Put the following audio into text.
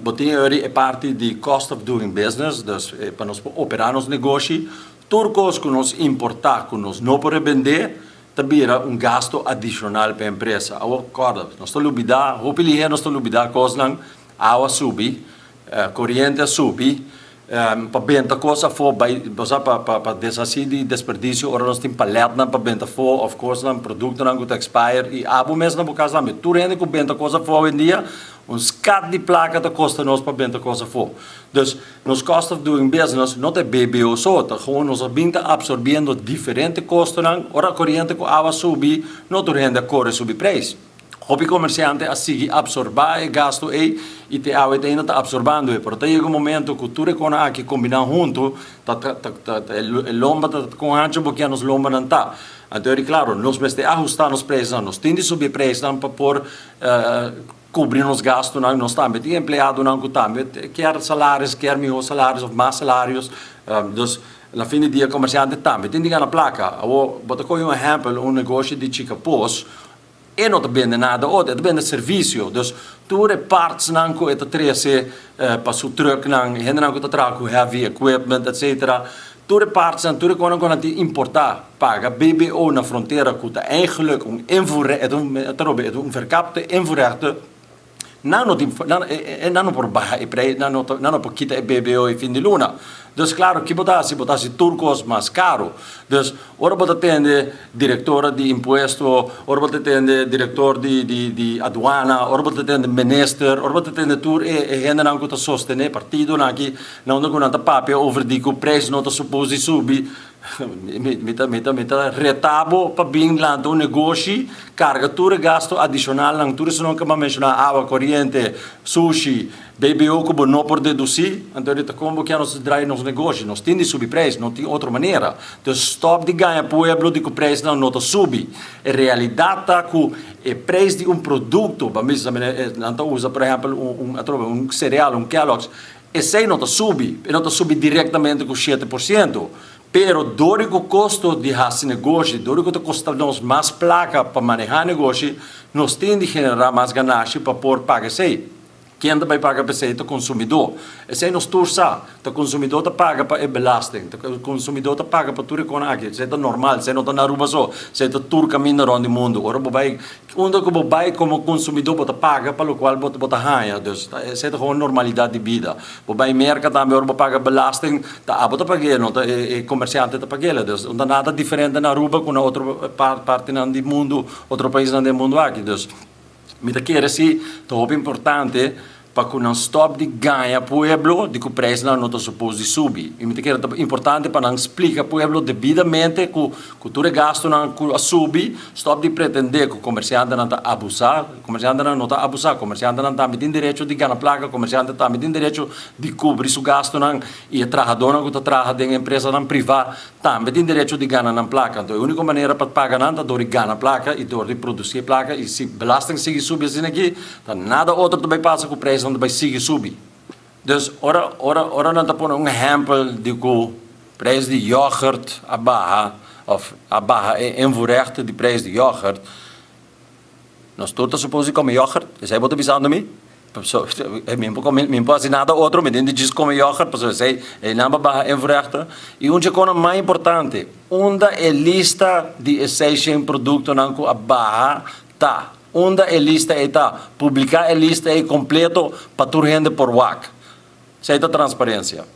botinha é parte de cost of doing business, dus para nós operar nos negócios, turcos que nós importar, que nós não podemos vender, também era gasto adicional para a empresa. Agora, nós estamos olvidando, nós estamos olvidando coisas, água subir, corrente subir, para vender coisa for, para desasir de desperdício, ora nós temos paleta para vender for, of course, produto não que expire, e abo mesmo na casa também. Tu rende que vender coisa for hoje em dia, scat de placa da custa nós para vender coisa for. Dus, nos cost of doing business, não é BBO só, gewoon nós absorvendo diferentes custos, ora corrente com água subir, não tu rende corre subir preço. Hobby comerciante assim absorver o gasto e te ainda está absorvando. Porque tem um momento que tudo com aqui combinam junto, lomba com ancho porque nos lomba não está. Então, claro, nós temos que ajustar os preços, nós temos que subir preços para por cobrir os gastos, nós também tem empregado não que também quer salários, quer melhor salários ou mais salários. Dus, na fim do dia, comerciante também tem que ganhar a placa. Vou dar um exemplo, negócio de Chica Post. E não vende nada, é vende serviço. Dus, tudo partes não que trazer para o truck, não que trazer heavy equipment, etc. Tudo partes não, tudo que importar, paga BBO na fronteira, que eigenlijk verkapte invoerrechten. Não por baixar o preço, não por quitar o BBO e fim de luna. Dus claro, que botasse turcos mais caro. Dus, ora você tem diretora de imposto, ora você tem diretor de aduana, ora você tem minister, ora você tem tudo e ainda não está sostener partido aqui, não está papel over de que o preço não está suposto subir. Mita retabo para bem lá do negócio, carga tudo gasto adicional, não tudo se não que mencionar água corrente, sushi, BBO que não pode deduzir, então como que nós drai nos negócios, nós temos de subir preço, não tem outra maneira. Então stop de ganhar pueblo de que o preço não está subir. A realidade está que o preço de produto, para mim, não usa por exemplo um cereal, Kellogg's, esse não está subir, não está subir diretamente com 7%. Pero, dori o custo de esse negócio, dori que custa nos mais placa para manejar negócio, nós temos de generar mais ganância para pôr pagar isso. Quem vai pagar para isso é o consumidor. Esse é o nosso tursa. O consumidor paga para o belasting. O consumidor paga para tudo com aqui. Isso é normal. Isso não está na rua só. Isso é tudo caminho no mundo. Agora, onde que vai como consumidor paga para o qual você ganha. Isso é uma normalidade de vida. Você merca também, você paga belasting, você paga, não o comerciante paga. Não está nada diferente na rua com outra parte do mundo, outro país do mundo aqui. Me quer assim, é importante para que não stop de ganhar pueblo de que o preço não está suposto de subir. E me quer importante para não explicar pueblo devidamente que tudo gasto não subir, stop de pretender que o comerciante não está abusar, o comerciante não está abusar, o comerciante não tem direito de ganhar placa, o comerciante também tem direito de cobrir o gasto não, e o trabalhador não que trabalha em empresa não privada também tem direito de ganhar na placa. Então a única maneira para pagar não é de ganhar placa e de produzir placa e se belasting sigue subir assim aqui, então nada outro também passa com o preço não vai seguir subir. Dus, ora não está por exemplo de que o preço de iogurt abaixa, ou abaixa invoerrechten de preço de iogurt. Nós todos supomos comer iogurt, você está pensando em mim? Não pode nada outro, me diz comer iogurt, porque você não abaixa invoerrechten. E uma coisa mais importante, onde é lista de essência produto não que abaixa, tá. Onde a lista está, publicar a lista é completo para tu render por WAC. Isso é a transparência.